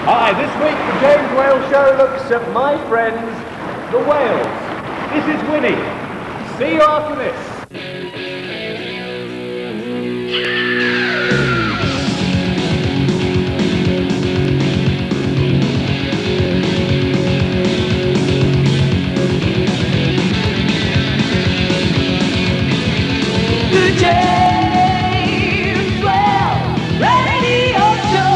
Hi, this week the James Whale Show looks at my friends, the whales. This is Winnie. See you after this. The James Whale Radio Show.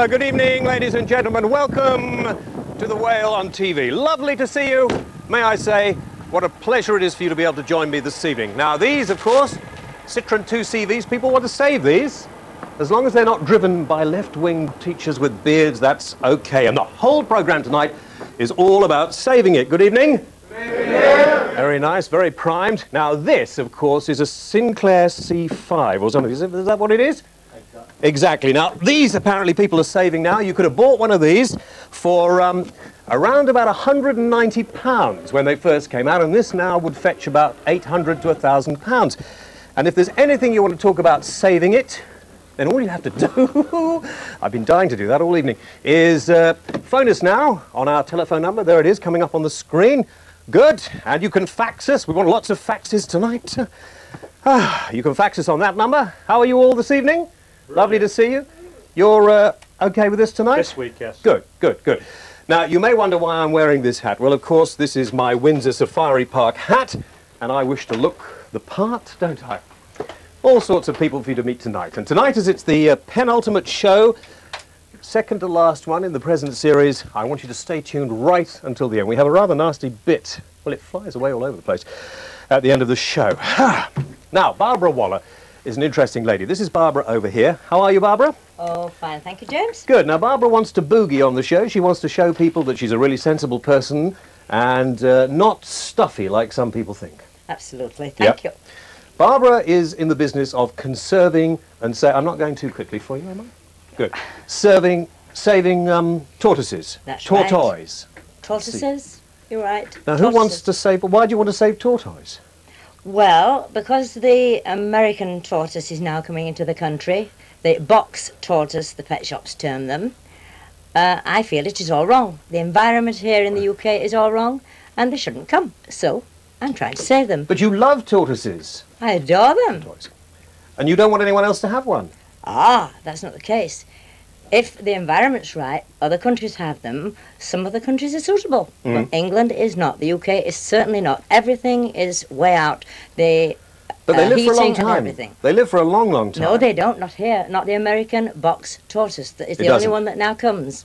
Good evening, ladies and gentlemen. Welcome to the Whale on TV. Lovely to see you. May I say, what a pleasure it is for you to be able to join me this evening. Now, these, of course, Citroen 2CVs, people want to save these. As long as they're not driven by left-wing teachers with beards, that's okay. And the whole programme tonight is all about saving it. Good evening. Yeah. Very nice, very primed. Now, this, of course, is a Sinclair C5 or something. Is that what it is? Exactly. Now, these apparently people are saving now. You could have bought one of these for around about £190 when they first came out, and this now would fetch about £800 to £1,000. And if there's anything you want to talk about saving it, then all you have to do, I've been dying to do that all evening, is phone us now on our telephone number. There it is, coming up on the screen. Good. And you can fax us. We want lots of faxes tonight. You can fax us on that number. How are you all this evening? Lovely to see you. You're okay with this tonight? This week, yes. Good, good, good. Now, you may wonder why I'm wearing this hat. Well, of course, this is my Windsor Safari Park hat, and I wish to look the part, don't I? All sorts of people for you to meet tonight. And tonight, as it's the penultimate show, second to last one in the present series, I want you to stay tuned right until the end. We have a rather nasty bit. Well, it flies away all over the place at the end of the show. Now, Barbara Waller is an interesting lady. This is Barbara over here. How are you, Barbara? Oh, fine. Thank you, James. Good. Now, Barbara wants to boogie on the show. She wants to show people that she's a really sensible person and not stuffy like some people think. Absolutely. Thank you. Barbara is in the business of conserving and I'm not going too quickly for you, am I? Good. Saving tortoises. That's Tortoise. Right. Tortoises? You're right. Now, who wants to save... Why do you want to save tortoise? Well, because the American tortoise is now coming into the country, the box tortoise, the pet shops term them, I feel it is all wrong. The environment here in the UK is all wrong, and they shouldn't come. So, I'm trying to save them. But you love tortoises. I adore them. And you don't want anyone else to have one? Ah, that's not the case. If the environment's right, other countries have them. Some other countries are suitable. But England is not. The UK is certainly not. Everything is way out. But they live for a long time. Everything. They live for a long, long time. No, they don't. Not here. Not the American box tortoise. It's the only one that now comes.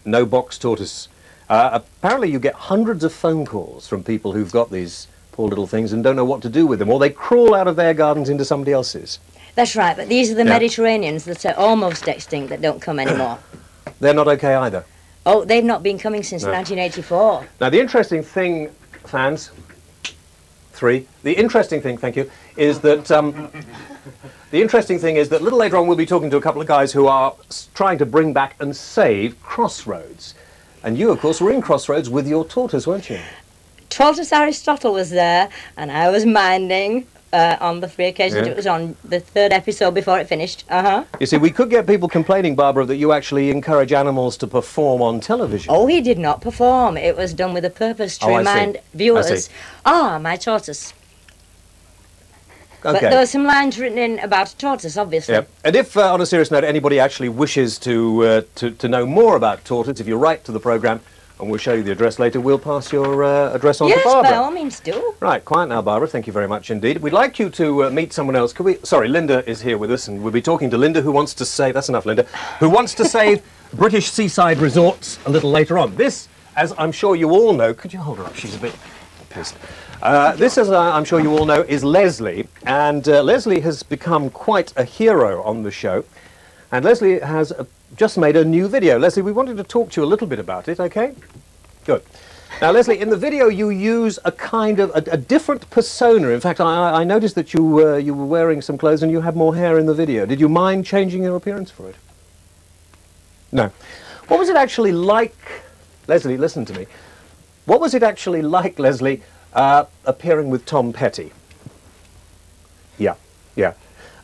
No box tortoise. Apparently you get hundreds of phone calls from people who've got these poor little things and don't know what to do with them, or they crawl out of their gardens into somebody else's. That's right, but these are the Mediterraneans that are almost extinct that don't come anymore. They're not okay either? Oh, they've not been coming since 1984. Now, the interesting thing, fans, the interesting thing, thank you, is that, the interesting thing is that a little later on we'll be talking to a couple of guys who are trying to bring back and save Crossroads. And you, of course, were in Crossroads with your tortoise, weren't you? Tortoise Aristotle was there, and I was minding... on the 3 occasions it was on the 3rd episode before it finished. You see, we could get people complaining, Barbara, that you actually encourage animals to perform on television. Oh, he did not perform. It was done with a purpose to remind viewers, my tortoise. Okay. But there were some lines written in about a tortoise, obviously. Yeah. And if, on a serious note, anybody actually wishes to know more about tortoise, if you write to the programme, and we'll show you the address later, we'll pass your address on to Barbara. Yes, by all means do. Right, quiet now, Barbara. Thank you very much indeed. We'd like you to meet someone else. Sorry, Linda is here with us, and we'll be talking to Linda, who wants to save... That's enough, Linda. Who wants to save British seaside resorts a little later on. This, as I'm sure you all know... Could you hold her up? She's a bit pissed. This, as I'm sure you all know, is Leslie. And Leslie has become quite a hero on the show. And Leslie has... just made a new video. Leslie, we wanted to talk to you a little bit about it, okay? Good. Now, Leslie, in the video you use a kind of a different persona. In fact, I noticed that you were wearing some clothes and you had more hair in the video. Did you mind changing your appearance for it? No. What was it actually like, Leslie, listen to me. What was it actually like, Leslie, appearing with Tom Petty? Yeah, yeah.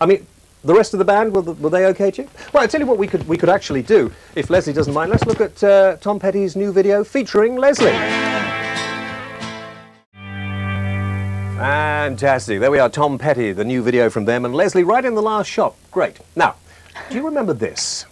I mean, the rest of the band, were they okay to you? Well, I'll tell you what we could actually do, if Leslie doesn't mind. Let's look at Tom Petty's new video featuring Leslie. Fantastic. There we are, Tom Petty, the new video from them, and Leslie right in the last shot. Great. Now, do you remember this?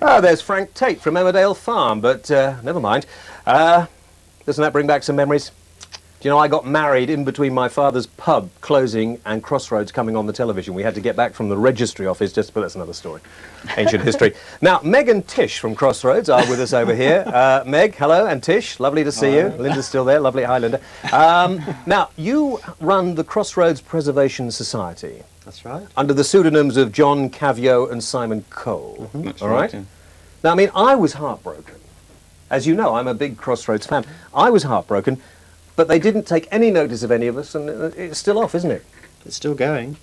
Ah, there's Frank Tate from Emmerdale Farm, but never mind. Doesn't that bring back some memories? Do you know, I got married in between my father's pub closing and Crossroads coming on the television. We had to get back from the registry office but that's another story. Ancient history. Now, Meg and Tish from Crossroads are with us over here. Meg, hello, and Tish, lovely to see you. Linda's still there, lovely. Hi, Linda. Now, you run the Crossroads Preservation Society. That's right. Under the pseudonyms of John Cavio and Simon Cole. That's all right? Yeah. Now, I mean, I was heartbroken. As you know, I'm a big Crossroads fan. I was heartbroken, but they didn't take any notice of any of us, and it's still off, isn't it? It's still going.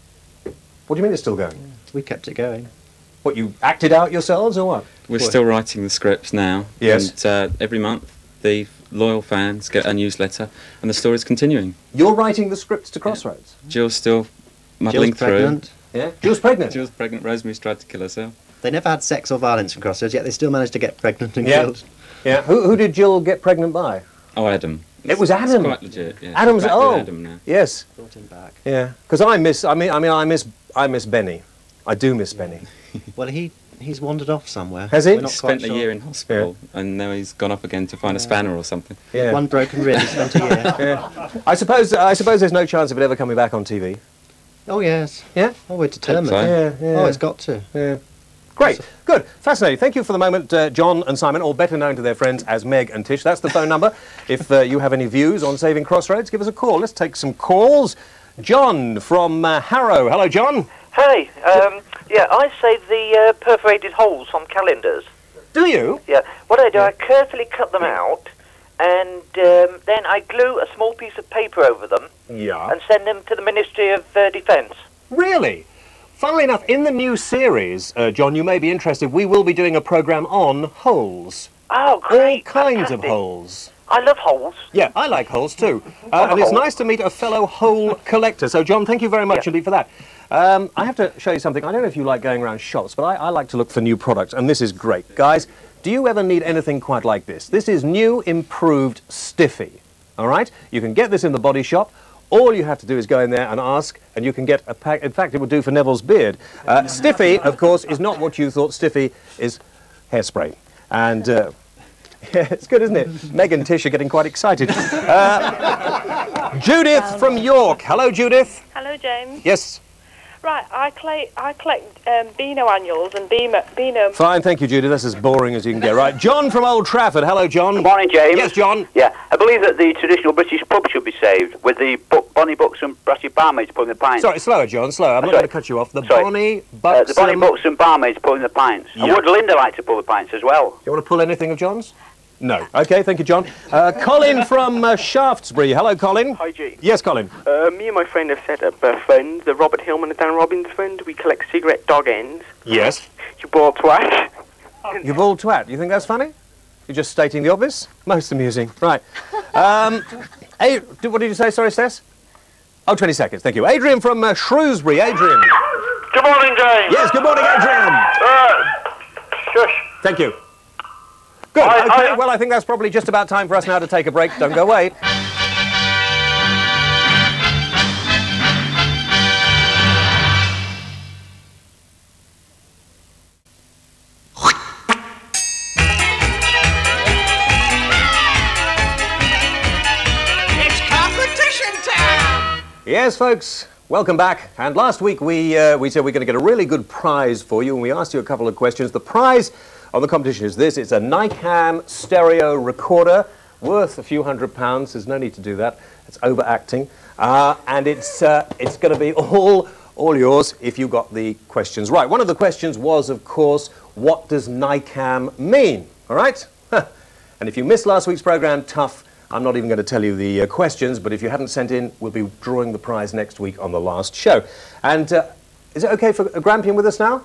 What do you mean it's still going? Yeah. We kept it going. What, you acted out yourselves, or what? We're still writing the scripts now. Yes. And every month, the loyal fans get a newsletter, and the story's continuing. You're writing the scripts to Crossroads? Yeah. Jill's still muddling Jill's pregnant. through. Yeah? Jill's pregnant? Jill's pregnant. Rosemary's tried to kill herself. They never had sex or violence from Crossroads, yet they still managed to get pregnant and Yeah. killed. Yeah. Who did Jill get pregnant by? Oh, Adam. It was Adam. It's quite legit, yeah. Adam's, She's back with oh, Adam now. yes. Brought him back. Yeah. Because I miss Benny. I do miss Benny. Well, he's wandered off somewhere. Has he? We're not He spent quite a sure. year in hospital, and now he's gone off again to find a spanner or something. Yeah. One broken rib, he spent a year. Yeah. I suppose there's no chance of it ever coming back on TV. Oh, yes. Yeah? Oh, we're determined. so. Yeah, yeah. Oh, it's got to. Yeah. Great, good, fascinating. Thank you for the moment, John and Simon, all better known to their friends as Meg and Tish. That's the phone number. If you have any views on saving Crossroads, give us a call. Let's take some calls. John from Harrow. Hello, John. Hey, yeah, I save the perforated holes on calendars. Do you? Yeah, what I do, I carefully cut them out, and then I glue a small piece of paper over them Yeah. and send them to the Ministry of Defence. Really? Funnily enough, in the new series, John, you may be interested, we will be doing a programme on holes. Oh, great. All kinds of fantastic. holes. I love holes. Yeah, I like holes too. And it's nice to meet a fellow hole collector. So, John, thank you very much indeed for that. I have to show you something. I don't know if you like going around shops, but I like to look for new products, and this is great. Guys, do you ever need anything quite like this? This is new improved Stiffy, all right? You can get this in the body shop. All you have to do is go in there and ask, and you can get a pack. In fact, it would do for Neville's beard. Stiffy, of course, is not what you thought. Stiffy is hairspray. And yeah, it's good, isn't it? Meg and Tish are getting quite excited. Judith from York. Hello, Judith. Hello, James. Yes. Right, I collect Beano annuals and Beano... Fine, thank you, Judith. That's as boring as you can get. Right, John from Old Trafford. Hello, John. Good morning, James. Yes, John. Yeah, I believe that the traditional British pub should be saved, with the bonny bucks and brassy barmaids pulling the pints. Sorry, slower, John, slower. I'm not going to cut you off. The Sorry. bonny bucks. The bonny bucks and barmaids pulling the pints. Yeah. And would Linda like to pull the pints as well? You want to pull anything of John's? No. Okay, thank you, John. Colin from Shaftesbury. Hello, Colin. Hi, G. Yes, Colin. Me and my friend have set up a fund, the Robert Hillman and Dan Robbins Fund. We collect cigarette dog ends. Yes. You bald twat. You bald twat. You think that's funny? You're just stating the obvious? Most amusing. Right. Hey, what did you say? Sorry, Stess? Oh, 20 seconds. Thank you. Adrian from Shrewsbury. Adrian. Good morning, James. Yes, good morning, Adrian. Shush. Thank you. Good. Okay, well, I think that's probably just about time for us now to take a break. Don't go away. It's competition time! Yes, folks, welcome back. And last week we said we're going to get a really good prize for you, and we asked you a couple of questions. The prize on the competition is this. It's a Nikam stereo recorder worth a few £100. There's no need to do that. It's overacting. And it's going to be all yours if you got the questions right. One of the questions was, of course, what does Nikam mean? All right? And if you missed last week's programme, tough. I'm not even going to tell you the questions, but if you haven't sent in, we'll be drawing the prize next week on the last show. And is it okay for Grampian with us now?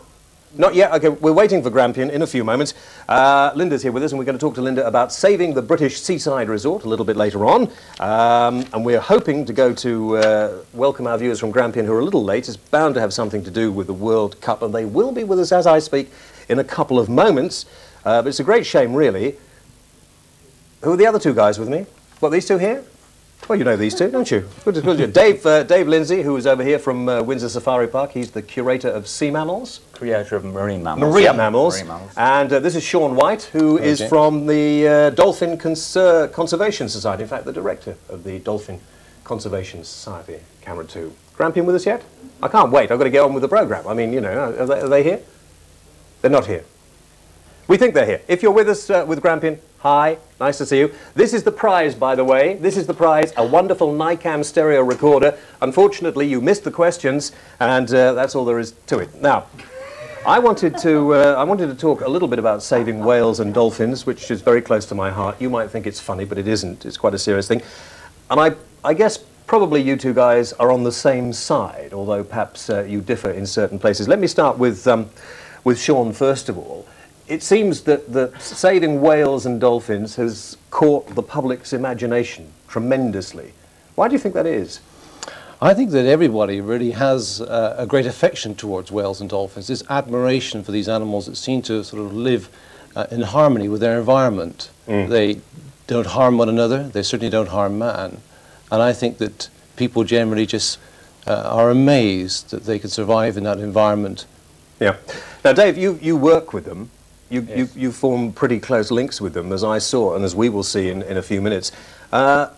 Not yet. OK, we're waiting for Grampian in a few moments. Linda's here with us, and we're going to talk to Linda about saving the British seaside resort a little bit later on. And we're hoping to go to welcome our viewers from Grampian who are a little late. It's bound to have something to do with the World Cup, and they will be with us as I speak in a couple of moments. But it's a great shame, really. Who are the other two guys with me? What, these two here? Well, you know these two, don't you? Good. Dave Lindsay, who is over here from Windsor Safari Park. He's the curator of sea mammals. Creator of marine mammals. Marine mammals. And this is Sean White, who is from the Dolphin Conservation Society. In fact, the director of the Dolphin Conservation Society, Camera 2. Grampian with us yet? I can't wait. I've got to get on with the programme. I mean, you know, are they here? They're not here. We think they're here. If you're with us with Grampian, hi, nice to see you. This is the prize, by the way. This is the prize, a wonderful Nicam stereo recorder. Unfortunately, you missed the questions, and that's all there is to it. Now, I wanted to talk a little bit about saving whales and dolphins, which is very close to my heart. You might think it's funny, but it isn't. It's quite a serious thing. And I guess probably you two guys are on the same side, although perhaps you differ in certain places. Let me start with Sean, first of all. It seems that saving whales and dolphins has caught the public's imagination tremendously. Why do you think that is? I think that everybody really has a great affection towards whales and dolphins. This admiration for these animals that seem to sort of live in harmony with their environment. They don't harm one another, they certainly don't harm man. And I think that people generally just are amazed that they could survive in that environment. Yeah. Now, Dave, you work with them. You form pretty close links with them, as I saw, and as we will see in a few minutes. Are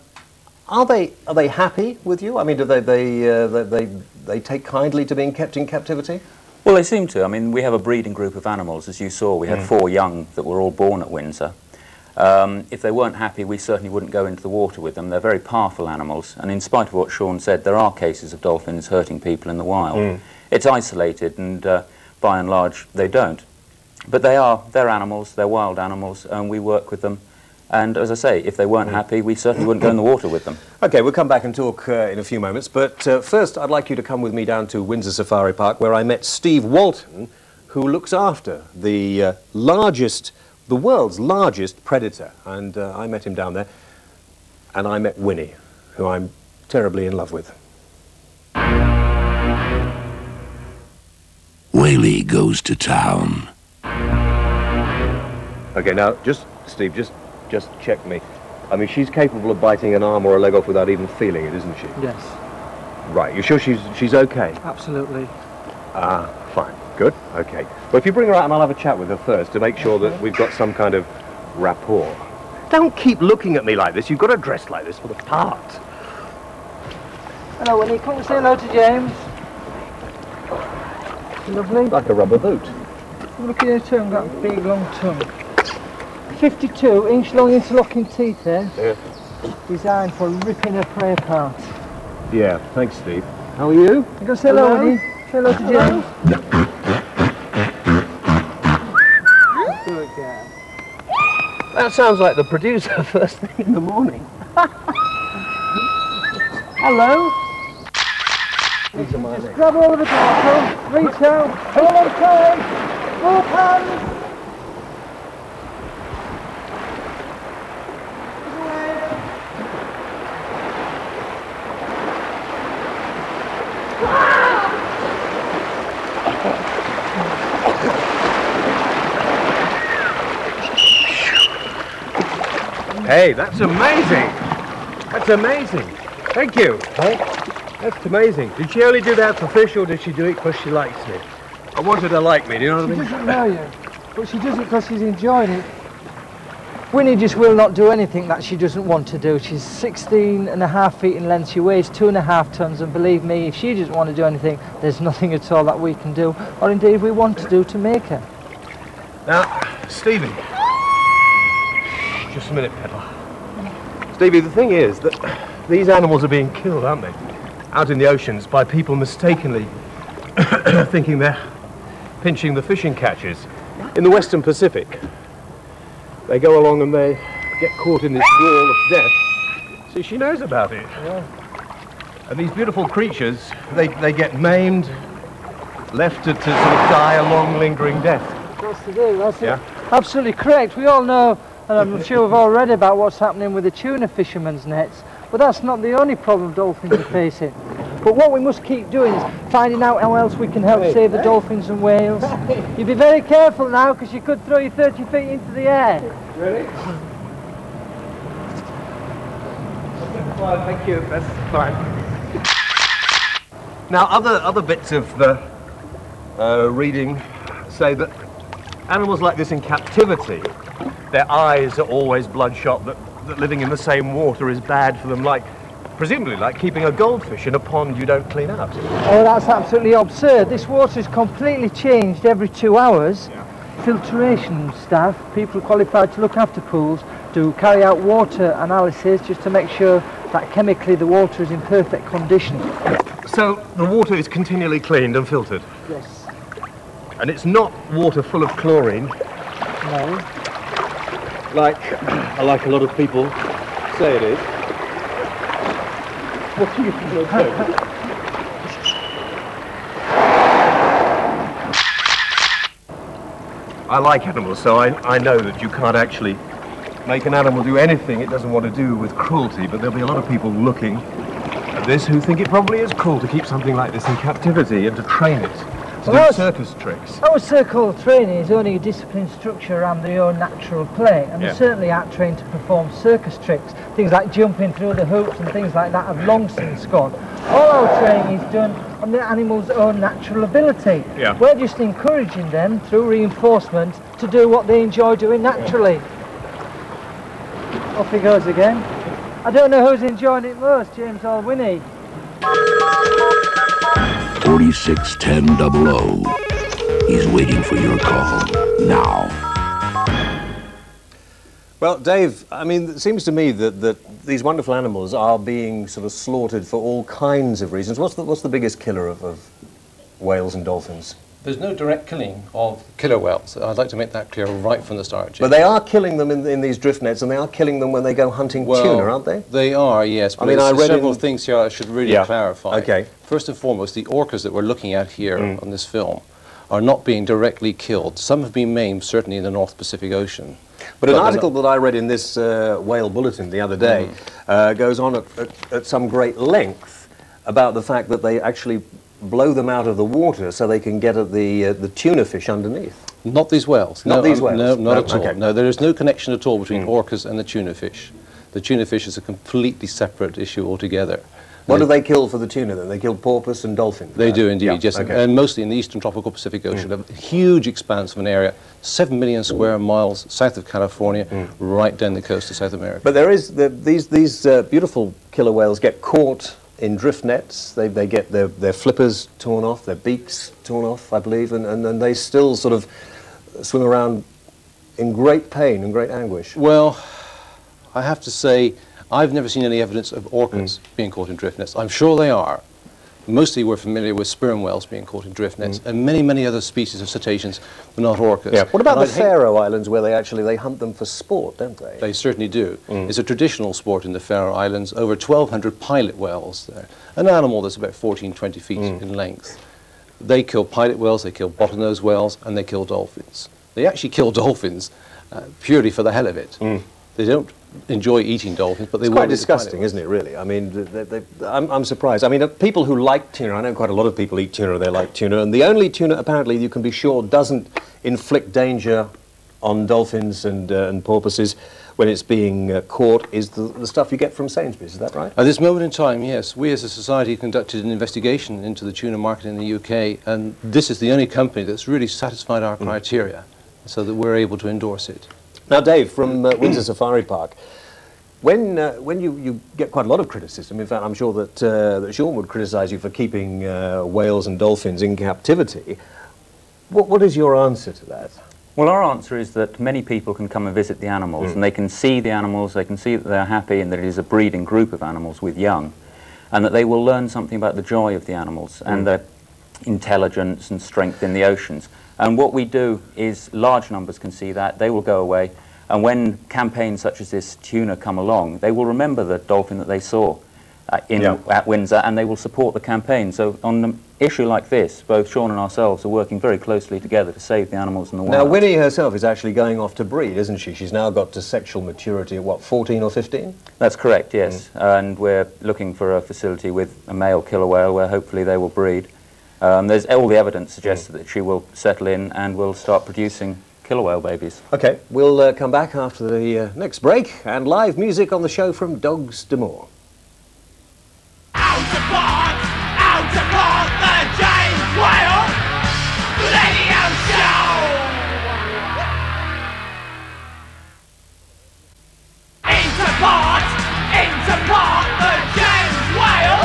they happy with you? I mean, do they take kindly to being kept in captivity? Well, they seem to. I mean, we have a breeding group of animals, as you saw. We had 4 young that were all born at Windsor. If they weren't happy, we certainly wouldn't go into the water with them. They're very powerful animals, and in spite of what Sean said, there are cases of dolphins hurting people in the wild. It's isolated, and by and large, they don't. But they're animals, they're wild animals, and we work with them. And as I say, if they weren't happy, we certainly wouldn't go in the water with them. OK, we'll come back and talk in a few moments. But first, I'd like you to come with me down to Windsor Safari Park, where I met Steve Walton, who looks after the world's largest predator. And I met him down there. And I met Winnie, who I'm terribly in love with. Whaley goes to town. OK, now, Steve, just check me. I mean, she's capable of biting an arm or a leg off without even feeling it, isn't she? Yes. Right, you sure she's OK? Absolutely. Ah, fine. Good. OK. Well, if you bring her out, and I'll have a chat with her first to make sure that we've got some kind of rapport. Don't keep looking at me like this. You've got to dress like this for the part. Hello, Winnie. Come and say hello to James. Lovely. Like a rubber boot. Look at your tongue, that big long tongue. 52-inch long interlocking teeth there. Yeah. Designed for ripping a prey apart. Yeah, thanks, Steve. How are you? You going to say hello, Winnie? Say hello to James. Good girl. That sounds like the producer first thing in the morning. Hello. These are my Just grab all of the tackle, reach out, pull on tight, move hands. Hey, that's amazing! That's amazing! Thank you! That's amazing. Did she only do that for fish, or did she do it because she likes me? I want her to like me, do you know what I mean? She doesn't know you, but she does it because she's enjoying it. Winnie just will not do anything that she doesn't want to do. She's 16.5 feet in length, she weighs 2.5 tons, and believe me, if she doesn't want to do anything, there's nothing at all that we can do, or indeed we want to do to make her. Now, Stevie. Just a minute, Pedal. Stevie, the thing is that these animals are being killed, aren't they? Out in the oceans by people mistakenly thinking they're pinching the fishing catches. In the Western Pacific, they go along and they get caught in this wall of death. See, she knows about it. Yeah. And these beautiful creatures, they get maimed, left to sort of die a long, lingering death. That's to do. That's absolutely correct. We all know, and I'm sure we've all read about what's happening with the tuna fishermen's nets, but that's not the only problem dolphins are facing. But what we must keep doing is finding out how else we can help save the dolphins and whales. You be very careful now, because you could throw you 30 feet into the air. Really? Thank you, that's fine. Now, other bits of the reading say that animals like this in captivity, their eyes are always bloodshot, that living in the same water is bad for them, presumably like keeping a goldfish in a pond you don't clean out. Oh, that's absolutely absurd. This water is completely changed every 2 hours. Filtration staff, people qualified to look after pools, to carry out water analysis just to make sure that chemically the water is in perfect condition. So the water is continually cleaned and filtered? Yes. And it's not water full of chlorine? No. Like a lot of people say it is. What do you think? I like animals, so I know that you can't actually make an animal do anything it doesn't want to do with cruelty, but there'll be a lot of people looking at this who think it probably is cruel to keep something like this in captivity and to train it to do circus tricks. Our so-called training is only a disciplined structure around their own natural play, and they certainly aren't trained to perform circus tricks. Things like jumping through the hoops and things like that have long since gone. All our training is done on the animal's own natural ability. We're just encouraging them through reinforcement to do what they enjoy doing naturally. Off he goes again. I don't know who's enjoying it most, James or Winnie. 461000. He's waiting for your call now. Well, Dave, I mean, it seems to me that these wonderful animals are being sort of slaughtered for all kinds of reasons. What's the biggest killer of whales and dolphins? There's no direct killing of killer whales. I'd like to make that clear right from the start, James. But they are killing them in these drift nets, and they are killing them when they go hunting tuna, aren't they? They are, yes. But I mean, I read several things here I should really clarify. Okay. First and foremost, the orcas that we're looking at here on this film are not being directly killed. Some have been maimed, certainly in the North Pacific Ocean. But an article that I read in this whale bulletin the other day goes on at some great length about the fact that they actually blow them out of the water so they can get at the tuna fish underneath. Not these whales. Not these whales? No, not at all. Okay. No, there is no connection at all between orcas and the tuna fish. The tuna fish is a completely separate issue altogether. What do they kill for the tuna then? They kill porpoise and dolphin? They do indeed, yes. Okay. And mostly in the eastern tropical Pacific Ocean, a huge expanse of an area, 7 million square miles south of California, right down the coast of South America. But there is, these beautiful killer whales get caught in drift nets. They get their flippers torn off, their beaks torn off, I believe, and they still sort of swim around in great pain and great anguish. Well, I have to say, I've never seen any evidence of orcas being caught in drift nets. I'm sure they are. Mostly we're familiar with sperm whales being caught in drift nets, and many, many other species of cetaceans, but not orcas. Yeah. What about the Faroe Islands, where they hunt them for sport, don't they? They certainly do. It's a traditional sport in the Faroe Islands. Over 1,200 pilot whales there. An animal that's about 14, 20 feet in length. They kill pilot whales, they kill bottlenose whales, and they kill dolphins. They actually kill dolphins purely for the hell of it. They don't enjoy eating dolphins, but they It's quite disgusting, isn't it, really? I mean, I'm surprised. I mean, people who like tuna, I know quite a lot of people eat tuna, they like tuna, and the only tuna, apparently, you can be sure doesn't inflict danger on dolphins and porpoises when it's being caught is the stuff you get from Sainsbury's, is that right? At this moment in time, yes. We as a society conducted an investigation into the tuna market in the UK, and this is the only company that's really satisfied our criteria, so that we're able to endorse it. Now, Dave, from Windsor Safari Park, when you get quite a lot of criticism, in fact, I'm sure that Sean would criticise you for keeping whales and dolphins in captivity, what is your answer to that? Well, our answer is that many people can come and visit the animals, and they can see the animals, they can see that they're happy and that it is a breeding group of animals with young, and that they will learn something about the joy of the animals and their intelligence and strength in the oceans. And what we do is large numbers can see that, they will go away, and when campaigns such as this tuna come along, they will remember the dolphin that they saw at Windsor, and they will support the campaign. So on issue like this, both Sean and ourselves are working very closely together to save the animals in the wild. Now, Winnie herself is actually going off to breed, isn't she? She's now got to sexual maturity at, what, 14 or 15? That's correct, yes. And we're looking for a facility with a male killer whale where hopefully they will breed. There's all the evidence suggests that she will settle in and will start producing killer whale babies. OK, we'll come back after the next break, and live music on the show from Dogs d'Amour. Out aboard the James Whale Radio Show! Into port the James Whale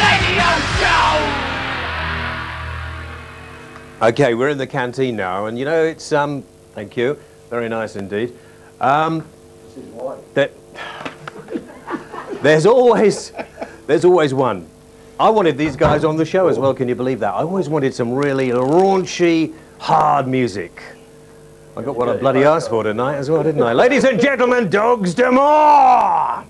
Radio Show! OK, we're in the canteen now, and you know, it's, thank you, very nice indeed. There's always one. I wanted these guys on the show as well, can you believe that? I always wanted some really raunchy, hard music. I got what I bloody asked for tonight as well, didn't I? Ladies and gentlemen, Dogs d'Amour!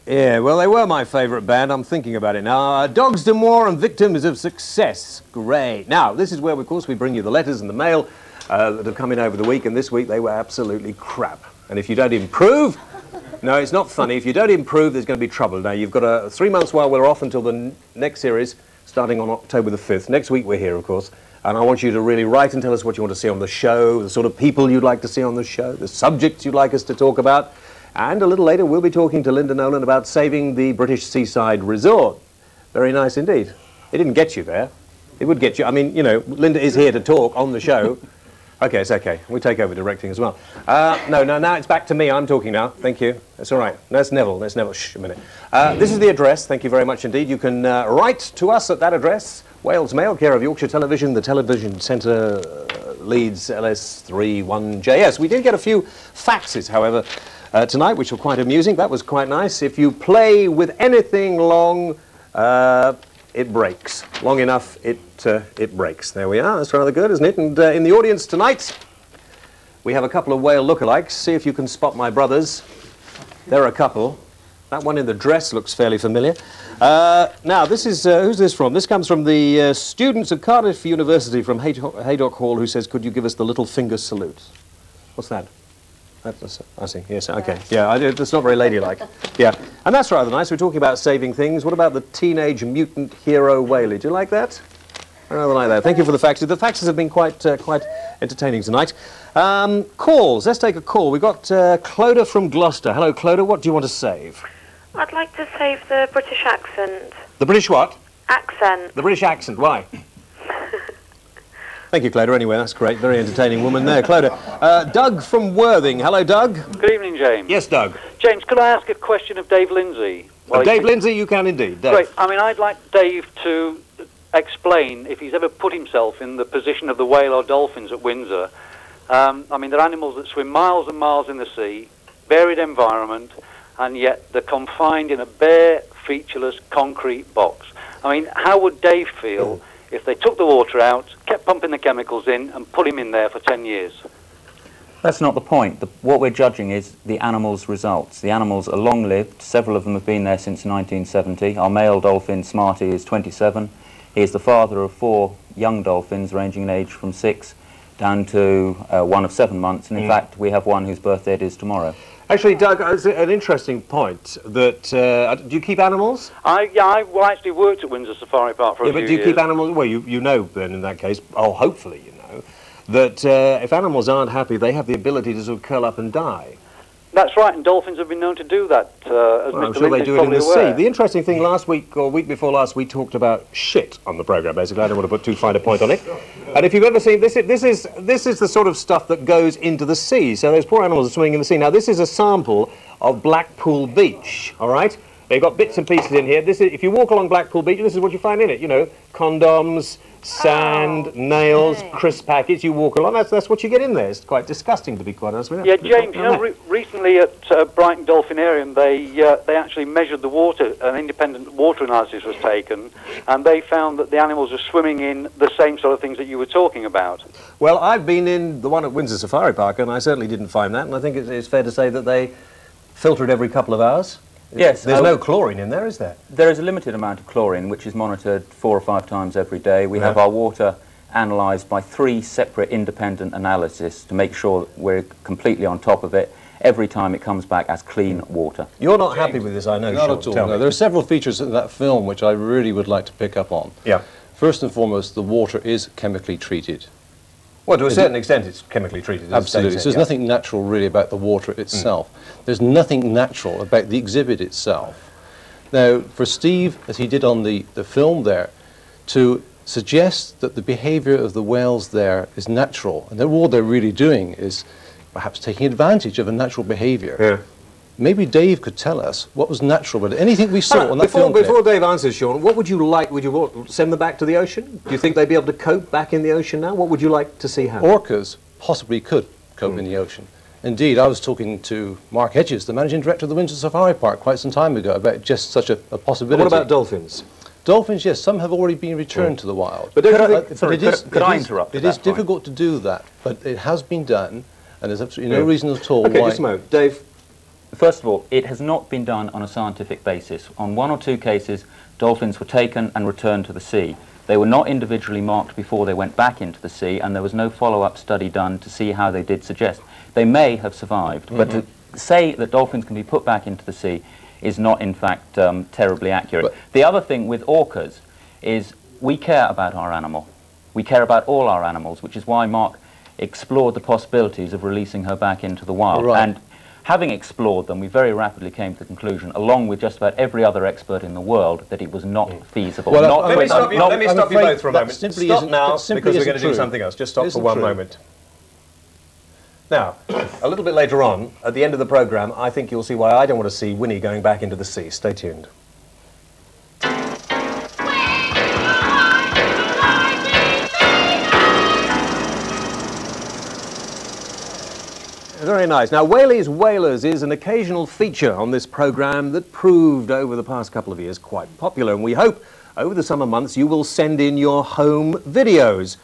Yeah, well, they were my favourite band. I'm thinking about it now. Dogs d'Amour and Victims of Success. Great. Now, this is where, of course, we bring you the letters and the mail that have come in over the week, and this week they were absolutely crap. And if you don't improve... No, it's not funny. If you don't improve, there's going to be trouble. Now, you've got 3 months while we're off until the next series, starting on October the 5th. Next week we're here, of course. And I want you to really write and tell us what you want to see on the show, the sort of people you'd like to see on the show, the subjects you'd like us to talk about. And a little later, we'll be talking to Linda Nolan about saving the British seaside resort. Very nice indeed. It didn't get you there. It would get you. I mean, you know, Linda is here to talk on the show. OK, it's OK. We take over directing as well. No, now it's back to me. I'm talking now. Thank you. That's all right. No, that's Neville. That's Neville. Shh, a minute. This is the address. Thank you very much indeed. You can write to us at that address. Wales Mail, care of Yorkshire Television, the Television Centre, Leeds, LS31JS. We did get a few faxes, however, tonight, which were quite amusing. That was quite nice. If you play with anything long, it breaks. Long enough, it breaks. There we are. That's rather good, isn't it? And in the audience tonight, we have a couple of whale lookalikes. See if you can spot my brothers. There are a couple. That one in the dress looks fairly familiar. Now, this is, who's this from? This comes from the students at Cardiff University from Haydock Hall, who says, could you give us the little finger salute? What's that? I see, yes, OK. Yeah, it's not very ladylike. Yeah, and that's rather nice. We're talking about saving things. What about the teenage mutant hero Whaley? Do you like that? I rather like that. Thank you for the faxes. The faxes have been quite entertaining tonight. Calls. Let's take a call. We've got Clodagh from Gloucester. Hello, Clodagh. What do you want to save? I'd like to save the British accent. The British what? Accent. The British accent. Why? Thank you, Clodagh. Anyway, that's great. Very entertaining woman there, Clodagh. Doug from Worthing. Hello, Doug. Good evening, James. Yes, Doug. James, could I ask a question of Dave Lindsay? Dave Lindsay, you can indeed. Dave. Great. I mean, I'd like Dave to explain if he's ever put himself in the position of the whale or dolphins at Windsor. I mean, they're animals that swim miles and miles in the sea, varied environment, and yet they're confined in a bare, featureless concrete box. I mean, how would Dave feel if they took the water out, kept pumping the chemicals in, and put him in there for 10 years? That's not the point. What we're judging is the animals' results. The animals are long-lived. Several of them have been there since 1970. Our male dolphin, Smarty, is 27. He is the father of 4 young dolphins, ranging in age from 6 down to one of 7 months. And in fact, we have one whose birthday it is tomorrow. Actually, Doug, it's an interesting point that... do you keep animals? I actually worked at Windsor Safari Park for a few years. But do you keep animals? Well, you know then, in that case, hopefully you know, that if animals aren't happy, they have the ability to sort of curl up and die. That's right, and dolphins have been known to do that, as I'm sure they do it in the sea. The interesting thing last week, or week before last, we talked about shit on the programme, basically. I don't want to put too fine a point on it. And if you've ever seen, this is the sort of stuff that goes into the sea. So those poor animals are swimming in the sea. Now, this is a sample of Blackpool Beach, all right? They've got bits and pieces in here. This is, if you walk along Blackpool Beach, this is what you find in it. You know, condoms, sand, nails, crisp packets. You walk along, that's what you get in there. It's quite disgusting, to be quite honest with you. Yeah, James, you know, recently at Brighton Dolphinarium, they actually measured the water. An independent water analysis was taken, and they found that the animals are swimming in the same sort of things that you were talking about. Well, I've been in the one at Windsor Safari Park, and I certainly didn't find that, and I think it's fair to say that they filter it every couple of hours. Yes. There's no chlorine in there, is there? There is a limited amount of chlorine, which is monitored 4 or 5 times every day. We have our water analysed by 3 separate independent analyses to make sure that we're completely on top of it every time it comes back as clean water. You're not happy with this, I know. Not at all. No, there are several features in that film which I really would like to pick up on. Yeah. First and foremost, the water is chemically treated. Well, to a certain extent, it's chemically treated. Absolutely. So there's nothing natural really about the water itself. There's nothing natural about the exhibit itself. Now, for Steve, as he did on the film there, to suggest that the behaviour of the whales there is natural, and all they're really doing is perhaps taking advantage of a natural behaviour. Yeah. Maybe Dave could tell us what was natural about anything we saw on that film. Before Dave answers, Sean, what would you like? Would you send them back to the ocean? Do you think they'd be able to cope back in the ocean now? What would you like to see happen? Orcas possibly could cope in the ocean. Indeed, I was talking to Mark Hedges, the managing director of the Windsor Safari Park, quite some time ago about just such a possibility. What about dolphins? Dolphins, yes, some have already been returned to the wild. But could I interrupt? It is difficult to do that, but it has been done, and there's absolutely no reason at all okay, why. just a moment. Dave? First of all, it has not been done on a scientific basis. On 1 or 2 cases, dolphins were taken and returned to the sea. They were not individually marked before they went back into the sea, and there was no follow-up study done to see how they did suggest. They may have survived, but to say that dolphins can be put back into the sea is not, in fact, terribly accurate. But the other thing with orcas is we care about our animal. We care about all our animals, which is why Mark explored the possibilities of releasing her back into the wild. Right. And having explored them, we very rapidly came to the conclusion, along with just about every other expert in the world, that it was not feasible. Well, let me stop you both for a moment. Stop now, because we're going to do something else. Just stop for one moment. Now, a little bit later on, at the end of the programme, I think you'll see why I don't want to see Winnie going back into the sea. Stay tuned. Very nice. Now, Whaley's Wailers is an occasional feature on this programme that proved over the past couple of years quite popular, and we hope over the summer months you will send in your home videos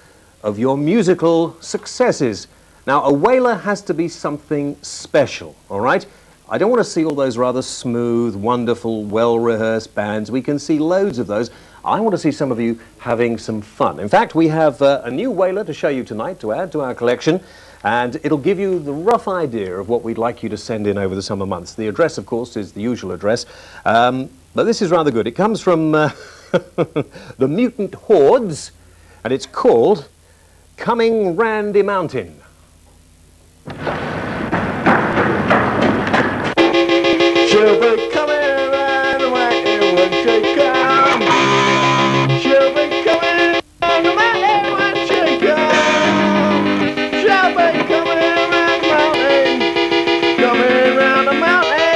of your musical successes. Now, a whaler has to be something special, all right? I don't want to see all those rather smooth, wonderful, well-rehearsed bands. We can see loads of those. I want to see some of you having some fun. In fact, we have a new whaler to show you tonight to add to our collection, and it'll give you the rough idea of what we'd like you to send in over the summer months. The address, of course, is the usual address, but this is rather good. It comes from the Mutant Hordes, and it's called Coming Randy Mountain. She'll be coming round when she comes. She'll be coming round the mountain when she comes. She'll be coming round the mountain, coming round the mountain.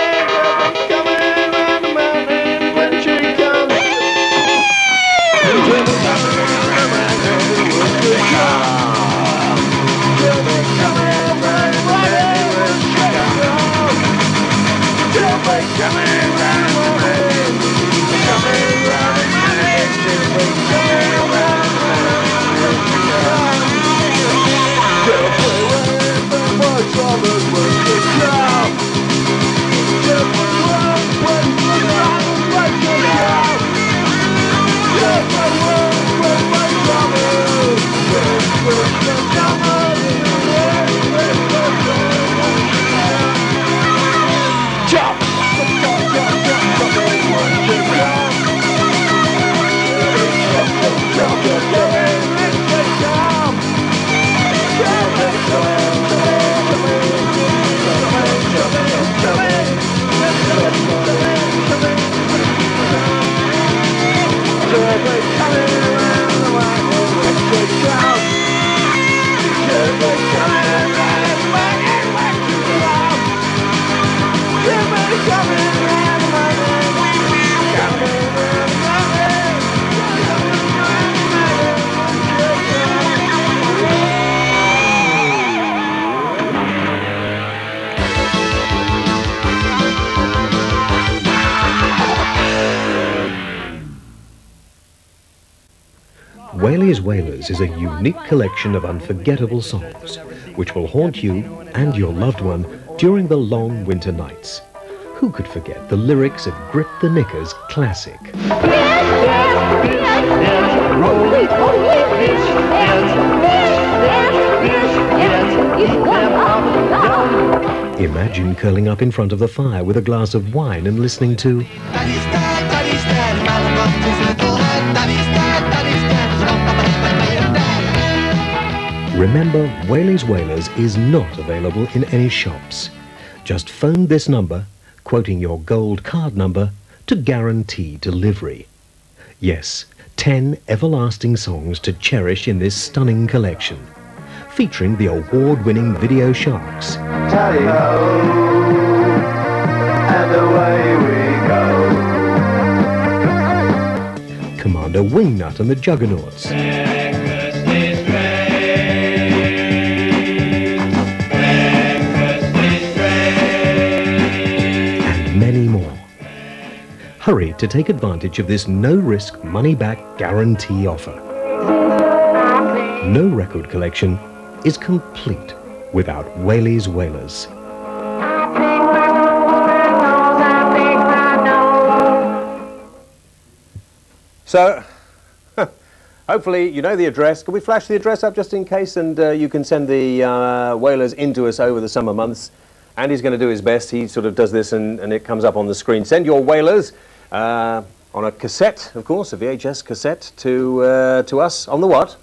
She'll be coming round the mountain when she comes. She'll be coming round the mountain when she comes. She'll be coming round the mountain when she comes. She'll be coming round the mountain, coming round the mountain. She'll be coming round the mountain when she comes. She'll be waiting for my troubles when she comes. She'll be waiting for my troubles when she comes. She'll be waiting for my troubles when she comes. Jump! Whaley's Wailers is a unique collection of unforgettable songs, which will haunt you and your loved one during the long winter nights. Who could forget the lyrics of Grip the Knickers' classic? Imagine curling up in front of the fire with a glass of wine and listening to Remember, Whaley's Wailers is not available in any shops. Just phone this number, quoting your gold card number, to guarantee delivery. Yes, 10 everlasting songs to cherish in this stunning collection, featuring the award-winning Video Sharks. Tally-ho, and away we go. Commander Wingnut and the Juggernauts. Many more. Hurry to take advantage of this no-risk, money-back guarantee offer. No record collection is complete without Whaley's Wailers. So, hopefully you know the address. Can we flash the address up just in case, and you can send the Wailers into us over the summer months. Andy's going to do his best. He sort of does this and it comes up on the screen. Send your Wailers on a cassette, of course, a VHS cassette to us. On the what?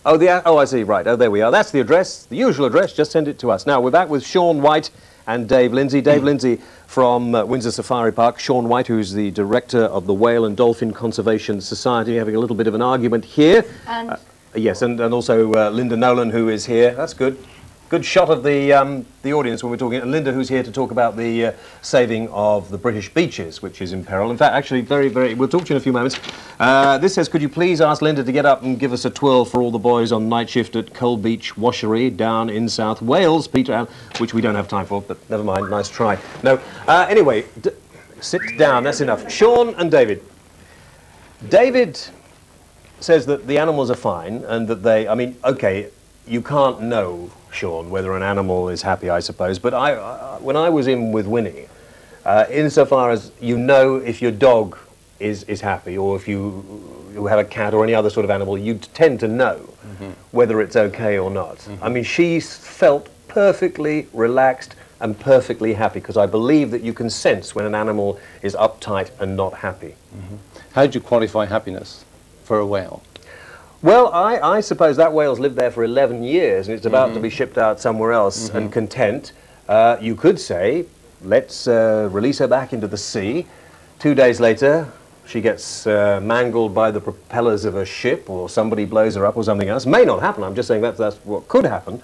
Oh, I see, right. Oh, there we are. That's the address, the usual address. Just send it to us. Now, we're back with Sean White and Dave Lindsay. Dave Lindsay from Windsor Safari Park. Sean White, who's the director of the Whale and Dolphin Conservation Society, having a little bit of an argument here. And yes, and also Linda Nolan, who is here. That's good. Good shot of the audience when we're talking. And Linda, who's here to talk about the saving of the British beaches, which is in peril. In fact, actually, we'll talk to you in a few moments. This says, could you please ask Linda to get up and give us a twirl for all the boys on night shift at Coal Beach Washery down in South Wales, Peter, which we don't have time for, but never mind, nice try. No, anyway, sit down, that's enough. Sean and David. David says that the animals are fine and that they, I mean, okay, you can't know, Sean, whether an animal is happy, I suppose, but when I was in with Winnie, insofar as you know if your dog is happy, or if you have a cat or any other sort of animal, you tend to know whether it's okay or not. I mean, she felt perfectly relaxed and perfectly happy, because I believe that you can sense when an animal is uptight and not happy. How do you quantify happiness for a whale? Well, I suppose that whale's lived there for 11 years and it's about to be shipped out somewhere else and content. You could say, let's release her back into the sea. 2 days later, she gets mangled by the propellers of a ship, or somebody blows her up or something else. May not happen, I'm just saying that's what could happen.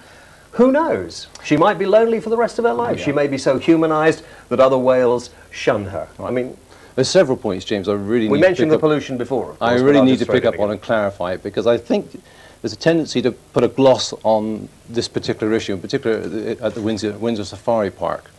Who knows? She might be lonely for the rest of her life. She may be so humanized that other whales shun her. I mean, there's several points, James, I really we mentioned the pollution before, of course, I really need to pick up on and clarify it, because I think there's a tendency to put a gloss on this particular issue, in particular at the Windsor Safari Park.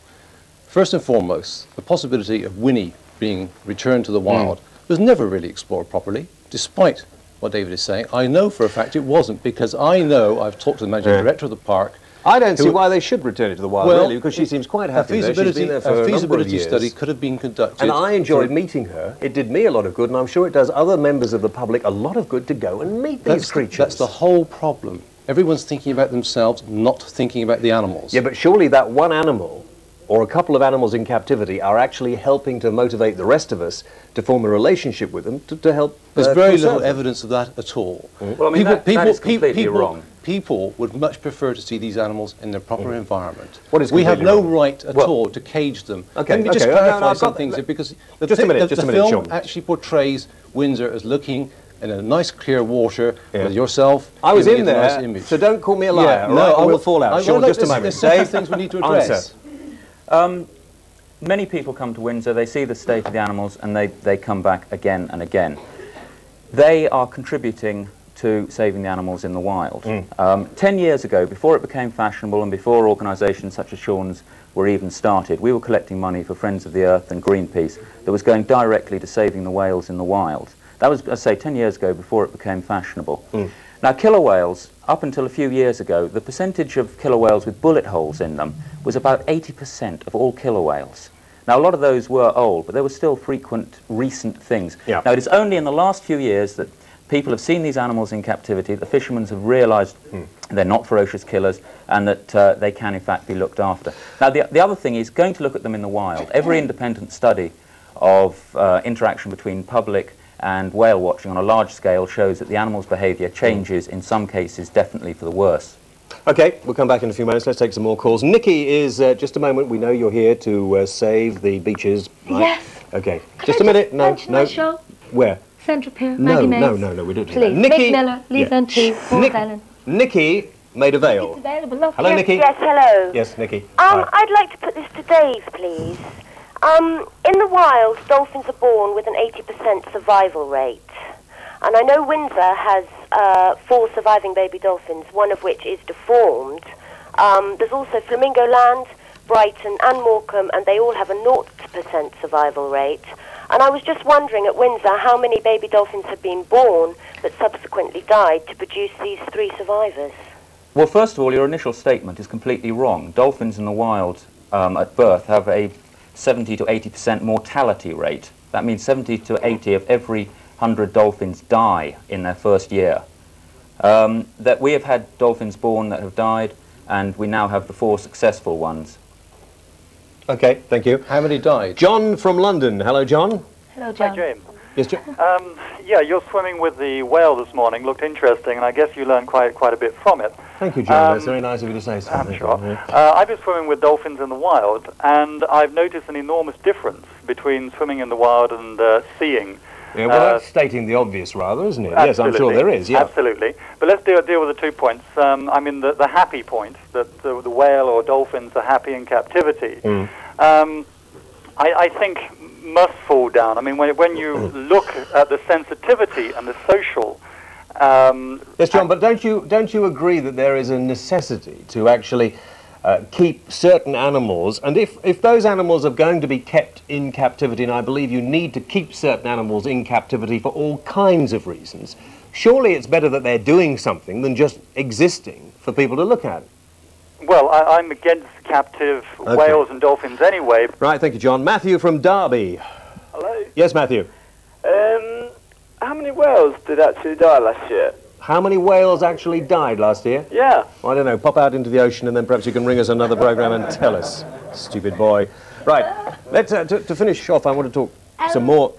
First and foremost, the possibility of Winnie being returned to the wild was never really explored properly, despite what David is saying. I know for a fact it wasn't, because I know, I've talked to the managing director of the park. I don't see why they should return it to the wild, really, because she seems quite happy there. She's been there for a feasibility study could have been conducted. And I enjoyed meeting her. It did me a lot of good, and I'm sure it does other members of the public a lot of good to go and meet these creatures. That's the whole problem. Everyone's thinking about themselves, not thinking about the animals. Yeah, but surely that one animal, or a couple of animals in captivity, are actually helping to motivate the rest of us to form a relationship with them to help. There's very little evidence of that at all. Well, I mean, that is completely wrong. People would much prefer to see these animals in their proper environment. What is we have no right at all to cage them. Okay, Let me just clarify some things, because the film actually portrays Windsor as looking in a nice clear water with yourself. I was in there, so don't call me a liar. No, I will fall out. Sean, just a moment. There's several things we need to address. Many people come to Windsor, they see the state of the animals, and they come back again and again. They are contributing to saving the animals in the wild. 10 years ago, before it became fashionable and before organisations such as Sean's were even started, we were collecting money for Friends of the Earth and Greenpeace that was going directly to saving the whales in the wild. That was, I say, 10 years ago before it became fashionable. Now, killer whales, up until a few years ago, the percentage of killer whales with bullet holes in them was about 80% of all killer whales. Now, a lot of those were old, but there were still frequent, recent things. Yeah. Now, it is only in the last few years that people have seen these animals in captivity, the fishermen have realised they're not ferocious killers, and that they can, in fact, be looked after. Now, the other thing is going to look at them in the wild. Every independent study of interaction between public and whale watching on a large scale shows that the animal's behaviour changes, in some cases, definitely for the worse. Okay, we'll come back in a few minutes. Let's take some more calls. Nikki is, just a moment, we know you're here to save the beaches. Right? Yes. Okay, just a minute. No, no. Show? Where? Central Pier, No, Maggie no, we don't do Please, that. Nikki, Mick Miller, Lisa and T, Nikki made a veil. It's available. Look. Hello, yes, Nikki. Yes, hello. Yes, Nikki. Hi. I'd like to put this to Dave, please. In the wild, dolphins are born with an 80% survival rate. And I know Windsor has 4 surviving baby dolphins, one of which is deformed. There's also Flamingo Land, Brighton and Morecambe, and they all have a 0% survival rate. And I was just wondering at Windsor how many baby dolphins had been born but subsequently died to produce these 3 survivors. Well, first of all, your initial statement is completely wrong. Dolphins in the wild at birth have a 70 to 80% mortality rate. That means 70 to 80 of every 100 dolphins die in their first year. That we have had dolphins born that have died, and we now have the 4 successful ones. Okay, thank you. How many died? John from London. Hello, John. Hello, John. Hi, James. Yes, John. Yeah, your swimming with the whale this morning looked interesting, and I guess you learned quite a bit from it. Thank you, John. That's very nice of you to say so. I'm sure. I've been swimming with dolphins in the wild, and I've noticed an enormous difference between swimming in the wild and seeing. Yeah, well, that's stating the obvious, rather, isn't it? Absolutely. Yes, I'm sure there is, yeah. Absolutely. But let's deal with the 2 points. I mean, the happy point, that the whale or dolphins are happy in captivity, I think must fall down. I mean, when you look at the sensitivity and the social... yes, John, but don't you agree that there is a necessity to actually keep certain animals, and if those animals are going to be kept in captivity, and I believe you need to keep certain animals in captivity for all kinds of reasons, surely it's better that they're doing something than just existing for people to look at? Well, I'm against captive whales and dolphins anyway. Right, thank you, John. Matthew from Derby. Hello? Yes, Matthew. How many whales did actually die last year? How many whales actually died last year? Yeah. I don't know. Pop out into the ocean and then perhaps you can ring us another programme and tell us. Stupid boy. Right, let's, to finish off, I want to talk some more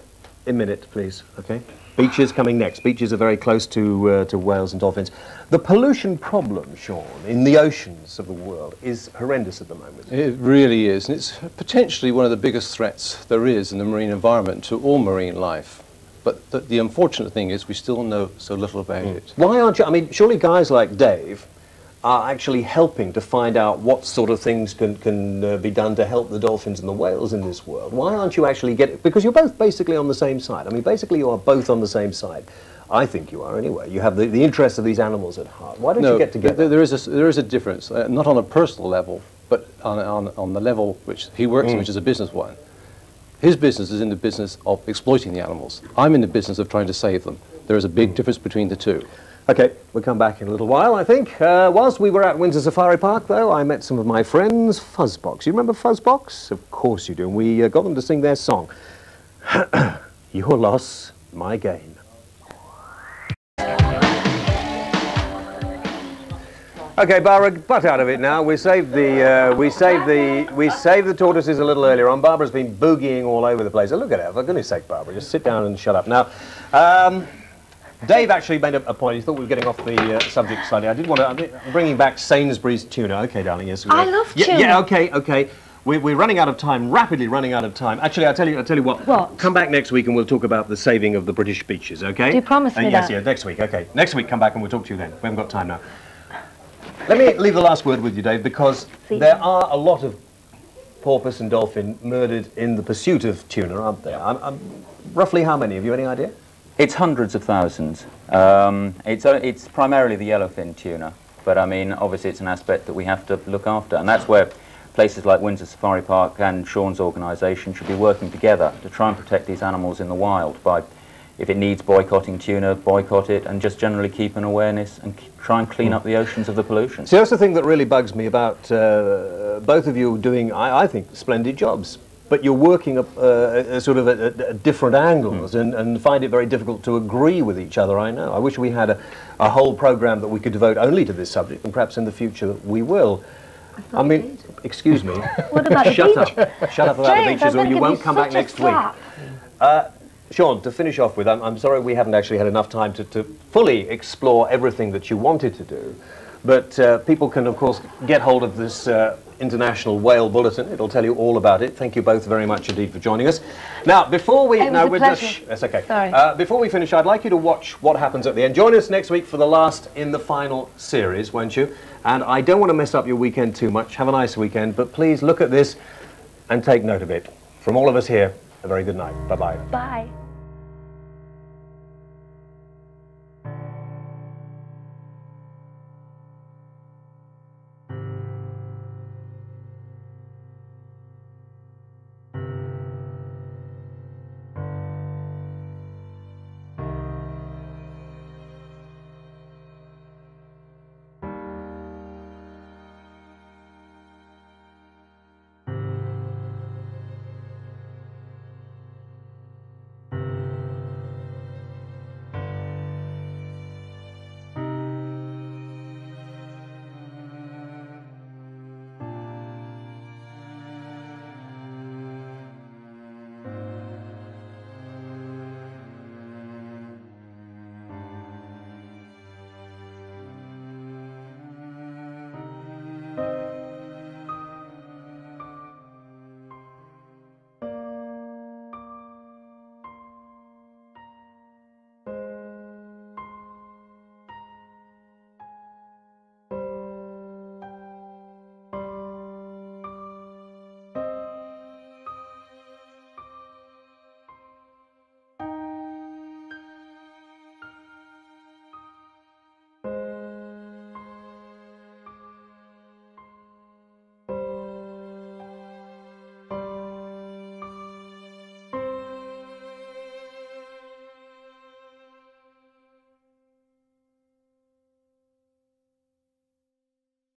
in a minute, please, okay? Beaches coming next. Beaches are very close to whales and dolphins. The pollution problem, Sean, in the oceans of the world is horrendous at the moment. It really is, and it's potentially one of the biggest threats there is in the marine environment to all marine life. But the unfortunate thing is we still know so little about it. Why aren't you, I mean, surely guys like Dave are actually helping to find out what sort of things can be done to help the dolphins and the whales in this world. Why aren't you actually because you're both basically on the same side. I mean, basically you are both on the same side. I think you are anyway. You have the interests of these animals at heart. Why don't you get together? There is a difference, not on a personal level, but on the level which he works in, which is a business one. His business is in the business of exploiting the animals. I'm in the business of trying to save them. There is a big difference between the two. Okay, we'll come back in a little while, I think. Whilst we were at Windsor Safari Park, though, I met some of my friends, Fuzzbox. You remember Fuzzbox? Of course you do. And we got them to sing their song. Your loss, my gain. Okay, Barbara, butt out of it now. We saved the tortoises a little earlier on. Barbara's been boogieing all over the place. Oh, look at her. For goodness sake, Barbara, just sit down and shut up. Now, Dave actually made a point. He thought we were getting off the subject slightly. I did want to... I'm bringing back Sainsbury's tuna. Okay, darling, yes. I love tuna. Yeah, okay. We're running out of time, rapidly running out of time. Actually, I'll tell you what. What? Come back next week and we'll talk about the saving of the British beaches, okay? Do you promise me yes, that? Yeah, next week, okay. Next week, come back and we'll talk to you then. We haven't got time now. Let me leave the last word with you, Dave, because there are a lot of porpoise and dolphin murdered in the pursuit of tuna, aren't there? Roughly how many? Have you any idea? It's hundreds of thousands. It's primarily the yellowfin tuna, but I mean, obviously it's an aspect that we have to look after, and that's where places like Windsor Safari Park and Sean's organisation should be working together to try and protect these animals in the wild by If it needs boycotting tuna, boycott it, and just generally keep an awareness and try and clean up the oceans of the pollution. See, that's the thing that really bugs me about both of you doing, I think, splendid jobs. But you're working sort of at different angles and find it very difficult to agree with each other, I know. I wish we had a whole programme that we could devote only to this subject, and perhaps in the future we will. I mean, excuse me. What about Shut the beach? up. Shut up about James, the beaches or you won't come back such a next week. slap. Sean, to finish off with, I'm sorry we haven't actually had enough time to fully explore everything that you wanted to do, but people can, of course, get hold of this International Whale Bulletin. It'll tell you all about it. Thank you both very much indeed for joining us. Now, before we... It was a pleasure. That's okay. Sorry. Before we finish, I'd like you to watch what happens at the end. Join us next week for the last in the final series, won't you? And I don't want to mess up your weekend too much. Have a nice weekend, but please look at this and take note of it. From all of us here, a very good night. Bye-bye. Bye.